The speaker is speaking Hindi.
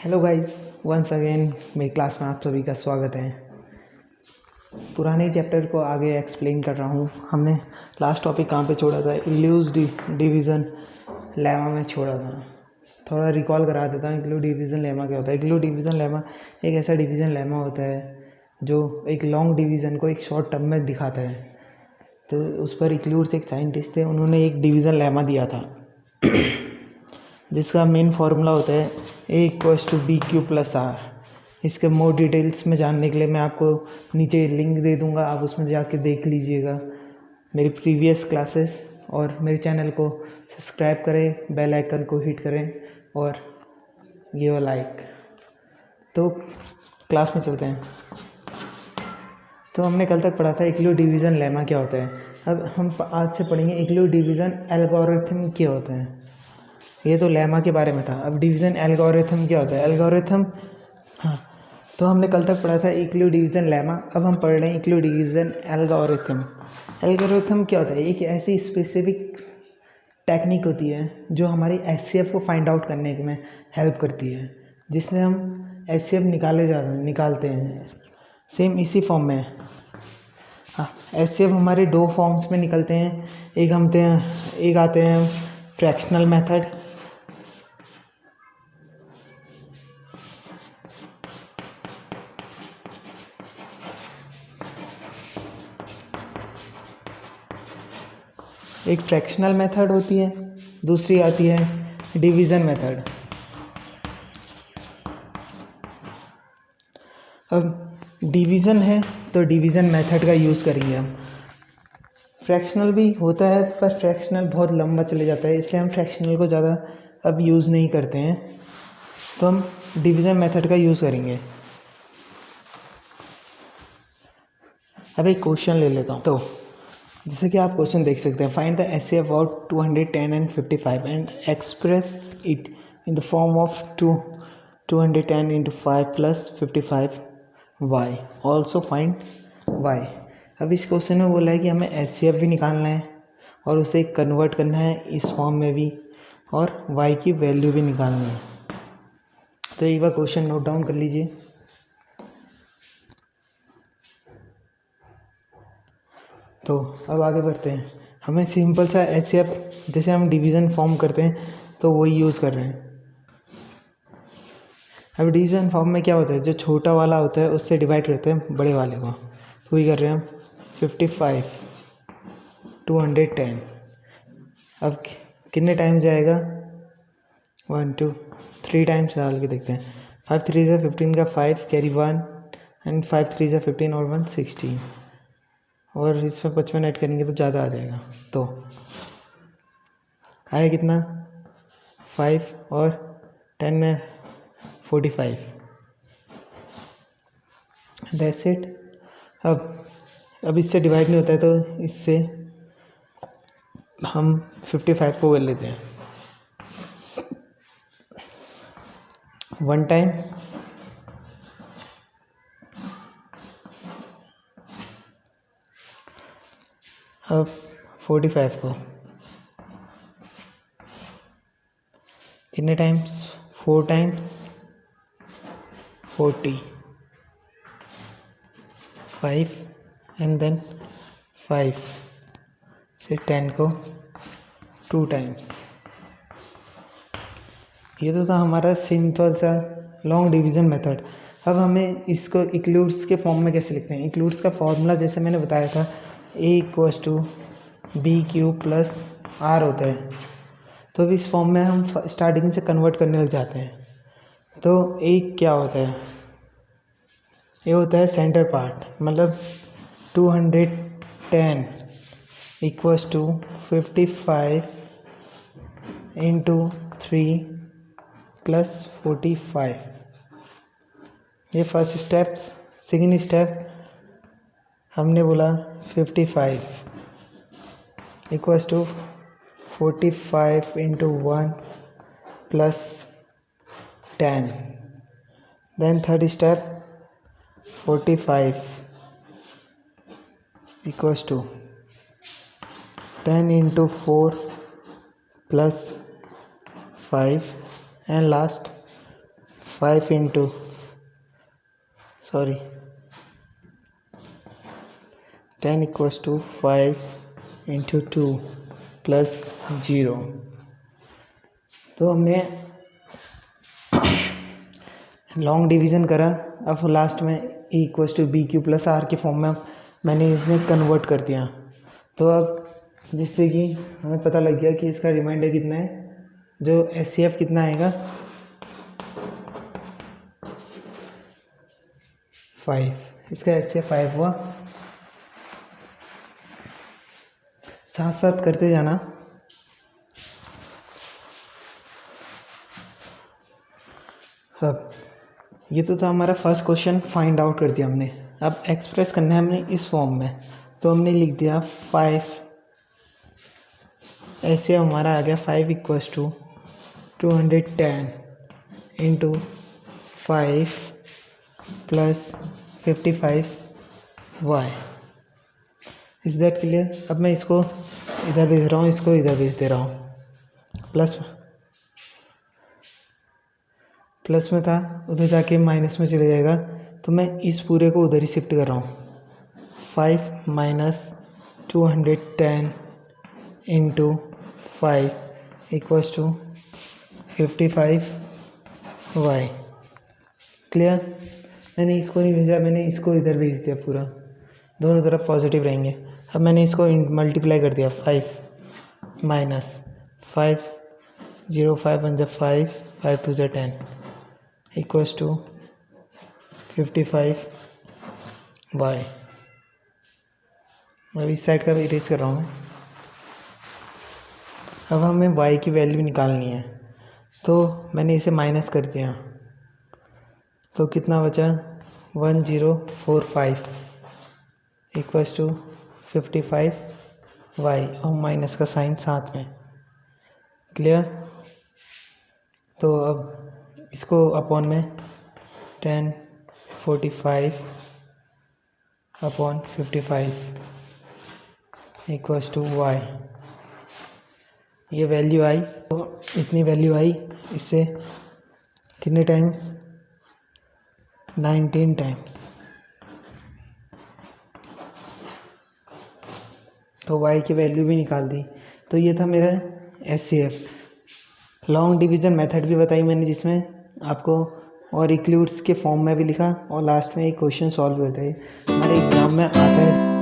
हेलो गाइस, वंस अगेन मेरी क्लास में आप सभी का स्वागत है। पुराने चैप्टर को आगे एक्सप्लेन कर रहा हूँ। हमने लास्ट टॉपिक कहाँ पे छोड़ा था? इल्यूज डिवीज़न लेमा में छोड़ा था। थोड़ा रिकॉल करा देता हूँ। इक्लू डिवीज़न लेमा क्या होता है? इक्लू डिवीज़न लेमा एक ऐसा डिवीज़न लेमा होता है जो एक लॉन्ग डिवीज़न को एक शॉर्ट टर्म में दिखाता है। तो उस पर इक्लूड्स एक साइंटिस्ट थे, उन्होंने एक डिवीज़न लेमा दिया था जिसका मेन फार्मूला होता है A=BQ+R। इसके मोर डिटेल्स में जानने के लिए मैं आपको नीचे लिंक दे दूंगा, आप उसमें जाके देख लीजिएगा मेरी प्रीवियस क्लासेस। और मेरे चैनल को सब्सक्राइब करें, बेल आइकन को हिट करें और गिव अ लाइक। तो क्लास में चलते हैं। तो हमने कल तक पढ़ा था इक्लू डिवीज़न लेमा क्या होता है। अब हम आज से पढ़ेंगे इक्लू डिवीज़न एल्गोरिथम क्या होता है। ये तो लेमा के बारे में था। अब डिवीज़न एल्गोरिथम क्या होता है? एल्गोरिथम, हाँ, तो हमने कल तक पढ़ा था इक्लू डिवीज़न लेमा। अब हम पढ़ रहे हैं इक्लू डिवीज़न एल्गोरिथम। एल्गोरिथम क्या होता है? एक ऐसी स्पेसिफिक टेक्निक होती है जो हमारी एचसीएफ को फाइंड आउट करने में हेल्प करती है, जिससे हम एचसीएफ निकालते हैं। सेम इसी फॉर्म में, हाँ, एचसीएफ हमारे दो फॉर्म्स में निकलते हैं। एक आते हैं फ्रैक्शनल मेथड, एक फ्रैक्शनल मेथड होती है, दूसरी आती है डिवीज़न मेथड। अब डिवीज़न है तो डिवीज़न मेथड का यूज़ करेंगे हम। फ्रैक्शनल भी होता है पर फ्रैक्शनल बहुत लंबा चले जाता है, इसलिए हम फ्रैक्शनल को ज़्यादा अब यूज़ नहीं करते हैं। तो हम डिवीज़न मेथड का यूज़ करेंगे। अब एक क्वेश्चन ले लेता हूँ। तो जैसे कि आप क्वेश्चन देख सकते हैं, find the HCF of 210 and 55 and express it in the form of 210 into 5 plus 55 y, also find y। अब इस क्वेश्चन में बोला है कि हमें एचसीएफ भी निकालना है और उसे कन्वर्ट करना है इस फॉर्म में भी, और y की वैल्यू भी निकालनी है। तो एक बार क्वेश्चन नोट डाउन कर लीजिए। तो अब आगे बढ़ते हैं। हमें सिंपल सा एचसीएफ, जैसे हम डिवीज़न फॉर्म करते हैं तो वही यूज़ कर रहे हैं। अब डिवीज़न फॉर्म में क्या होता है? जो छोटा वाला होता है उससे डिवाइड करते हैं बड़े वाले को। तो वही कर रहे हैं हम। 55 210, अब कितने टाइम जाएगा? 1 2 3 टाइम्स डाल के देखते हैं। 5 3 से 15 का 5 कैरी 1 एंड 5 3 से 15 और 1 16, और इसमें 55 ऐड करेंगे तो ज़्यादा आ जाएगा। तो आया कितना? 5 और 10 में 45। That's it. अब इससे डिवाइड नहीं होता है तो इससे हम 55 को कर लेते हैं। 1 टाइम, अब 45 को कितने टाइम्स? 4 टाइम्स 40, 5 एंड देन 5 से 10 को 2 टाइम्स। ये तो था हमारा सिंपल सा लॉन्ग डिवीज़न मेथड। अब हमें इसको इक्लूड्स के फॉर्म में कैसे लिखते हैं? इक्लूड्स का फॉर्मूला जैसे मैंने बताया था, A=BQ+R होता है। तो अब इस फॉर्म में हम स्टार्टिंग से कन्वर्ट करने लग जाते हैं। तो A क्या होता है? ये होता है सेंटर पार्ट, मतलब 210 = 55 × 3 + 45। ये फर्स्ट स्टेप्स। सेकेंड स्टेप हमने बोला 55 = 45 × 1 + 10। Then third step 45 = 10 × 4 + 5 and last 5 into 10 equals to 5 into 2 plus 0। तो हमने लॉन्ग डिवीज़न करा। अब लास्ट में e equals to B Q plus R के फॉर्म में मैंने इसमें कन्वर्ट कर दिया। तो अब जिससे कि हमें पता लग गया कि इसका रिमाइंडर कितना है, जो SCF कितना आएगा 5। इसका SCF 5 हुआ। साथ साथ करते जाना। अब ये तो था हमारा फर्स्ट क्वेश्चन, फाइंड आउट कर दिया हमने। अब एक्सप्रेस करना है हमने इस फॉर्म में, तो हमने लिख दिया 5। ऐसे हमारा आ गया 5 equals to 210 into 5 plus 55y। Is that clear? अब मैं इसको इधर भेज रहा हूँ, इसको इधर भेज दे रहा हूँ। प्लस में था, उधर जाके माइनस में चले जाएगा, तो मैं इस पूरे को उधर ही शिफ्ट कर रहा हूँ। 5 minus 210 into 5 equals to 55y। Clear? मैंने इसको नहीं भेजा, मैंने इसको इधर भेज दिया पूरा, दोनों तरफ पॉजिटिव रहेंगे। अब मैंने इसको मल्टीप्लाई कर दिया। 5 माइनस 5 0 5 1 जा 5 5 2 जा 10 इक्वल्स टू 55y। अब इस साइड का भी इरेज कर रहा हूँ मैं। अब हमें y की वैल्यू निकालनी है, तो मैंने इसे माइनस कर दिया, तो कितना बचा 1045 इक्वल्स टू 55y और माइनस का साइन साथ में। क्लियर? तो अब इसको अपॉन में 1045 अपॉन 55 इक्वल्स टू y। ये वैल्यू आई, तो इतनी वैल्यू आई। इससे कितने टाइम्स? 19 टाइम्स। तो y की वैल्यू भी निकाल दी। तो ये था मेरा SCF। लॉन्ग डिवीज़न मेथड भी बताई मैंने, जिसमें आपको और इक्लूड्स के फॉर्म में भी लिखा, और लास्ट में एक क्वेश्चन सॉल्व करता है। हमारे एग्ज़ाम में आता है।